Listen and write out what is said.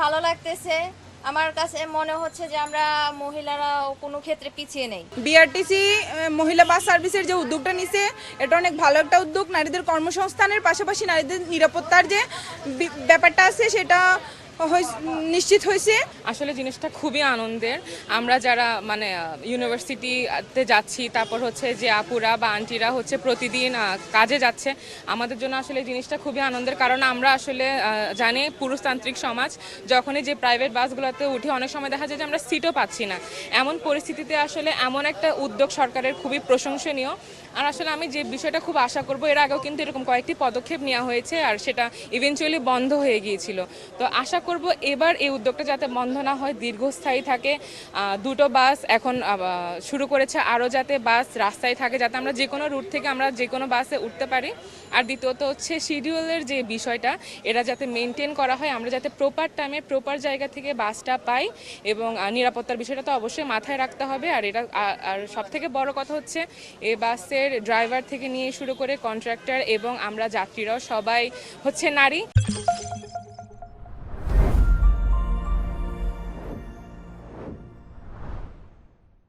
ভালো লাগতেছে। আমার কাছে মনে হচ্ছে যে আমরা মহিলারা কোনো ক্ষেত্রে পিছিয়ে নেই। বিআরটিসি মহিলা বাস সার্ভিসের যে উদ্যোগটা নিছে এটা অনেক ভালো একটা উদ্যোগ। নারীদের কর্মসংস্থানের পাশাপাশি নারীদের নিরাপত্তার যে ব্যাপারটা আছে সেটা নিশ্চিত হয়েছে। আসলে জিনিসটা খুবই আনন্দের। আমরা যারা মানে ইউনিভার্সিটিতে যাচ্ছি, তারপর হচ্ছে যে আপুরা বা আন্টিরা হচ্ছে প্রতিদিন কাজে যাচ্ছে, আমাদের জন্য আসলে জিনিসটা খুবই আনন্দের। কারণ আমরা আসলে জানি পুরুষতান্ত্রিক সমাজ, যখনই যে প্রাইভেট বাসগুলোতে উঠি অনেক সময় দেখা যায় যে আমরা সিটও পাচ্ছি না। এমন পরিস্থিতিতে আসলে এমন একটা উদ্যোগ সরকারের খুবই প্রশংসনীয়। আর আসলে আমি যে বিষয়টা খুব আশা করব, এর আগেও কিন্তু এরকম কয়েকটি পদক্ষেপ নেওয়া হয়েছে আর সেটা ইভেনচুয়ালি বন্ধ হয়ে গিয়েছিল। তো আশা করব এবার এই উদ্যোগটা যাতে বন্ধ না হয়, দীর্ঘস্থায়ী থাকে। দুটো বাস এখন শুরু করেছে, আরও যাতে বাস রাস্তায় থাকে, যাতে আমরা যে কোনো রুট থেকে আমরা যে কোনো বাসে উঠতে পারি। আর দ্বিতীয়ত হচ্ছে শিডিউলের যে বিষয়টা, এটা যাতে মেনটেন করা হয়, আমরা যাতে প্রপার টাইমে প্রপার জায়গা থেকে বাসটা পাই। এবং নিরাপত্তার বিষয়টা তো অবশ্যই মাথায় রাখতে হবে। আর এটা আর সবথেকে বড় কথা হচ্ছে এই বাসের ড্রাইভার থেকে নিয়ে শুরু করে কন্ট্রাক্টর এবং আমরা যাত্রীরাও সবাই হচ্ছে নারী।